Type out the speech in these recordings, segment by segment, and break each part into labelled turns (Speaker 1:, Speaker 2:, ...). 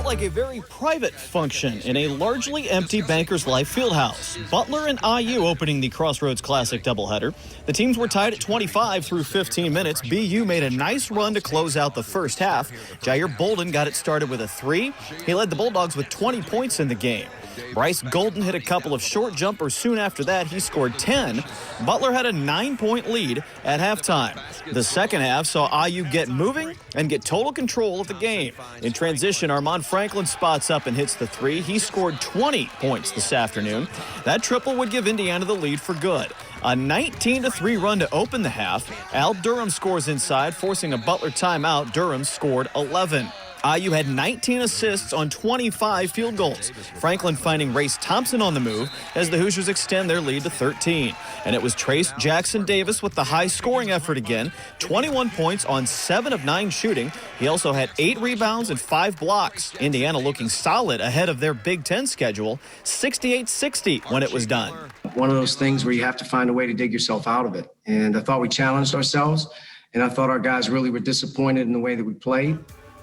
Speaker 1: like a very private function in a largely empty Bankers Life Fieldhouse. Butler and IU opening the Crossroads Classic doubleheader. The teams were tied at 25 through 15 minutes. BU made a nice run to close out the first half. Jair Bolden got it started with a three. He led the Bulldogs with 20 points in the game. Bryce Golden hit a couple of short jumpers soon after that. He scored 10. Butler had a 9-point lead at halftime. The second half saw IU get moving and get total control of the game. In transition, Armand Franklin spots up and hits the three. He scored 20 points this afternoon. That triple would give Indiana the lead for good. A 19-3 run to open the half. Al Durham scores inside, forcing a Butler timeout. Durham scored 11. IU had 19 assists on 25 field goals. Franklin finding Race Thompson on the move as the Hoosiers extend their lead to 13. And it was Trace Jackson Davis with the high scoring effort again. 21 points on 7 of 9 shooting. He also had 8 rebounds and 5 blocks. Indiana looking solid ahead of their Big Ten schedule. 68-60 when it was done.
Speaker 2: One of those things where you have to find a way to dig yourself out of it. And I thought we challenged ourselves, and I thought our guys really were disappointed in the way that we played.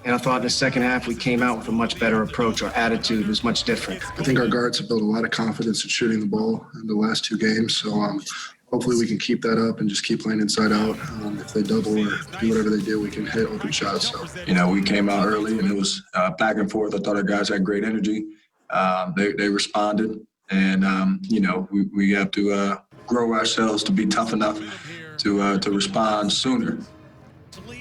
Speaker 2: And I thought in the second half we came out with a much better approach. Our attitude was much different.
Speaker 3: I think our guards have built a lot of confidence in shooting the ball in the last 2 games. So hopefully we can keep that up and just keep playing inside out. If they double or do whatever they do, we can hit open shots. So,
Speaker 4: we came out early and it was back and forth. I thought our guys had great energy. They responded. And, we have to grow ourselves to be tough enough to respond sooner.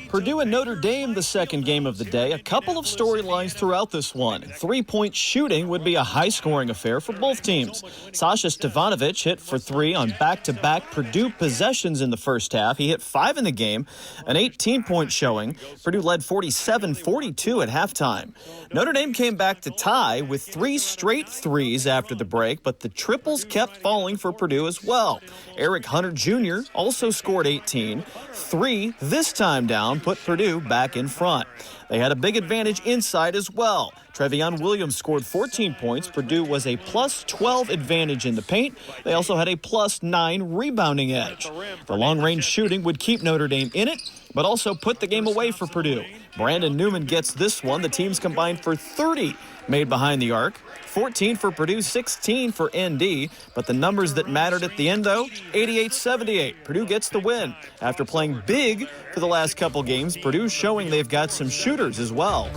Speaker 1: Purdue and Notre Dame, the second game of the day. A couple of storylines throughout this one. 3-point shooting would be a high-scoring affair for both teams. Sasha Stefanovic hit for 3 on back-to-back Purdue possessions in the first half. He hit 5 in the game, an 18-point showing. Purdue led 47-42 at halftime. Notre Dame came back to tie with 3 straight threes after the break, but the triples kept falling for Purdue as well. Eric Hunter Jr. also scored 18. 3 this time down put Purdue back in front. They had a big advantage inside as well. Trevion Williams scored 14 points. Purdue was a plus 12 advantage in the paint. They also had a plus 9 rebounding edge. The long-range shooting would keep Notre Dame in it, but also put the game away for Purdue. Brandon Newman gets this one. The teams combined for 30 made behind the arc. 14 for Purdue, 16 for ND. But the numbers that mattered at the end, though, 88-78. Purdue gets the win. After playing big for the last couple games, Purdue's showing they've got some shooters as well.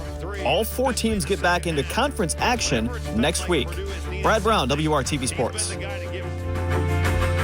Speaker 1: All 4 teams get back into conference action next week. Brad Brown, WRTV Sports.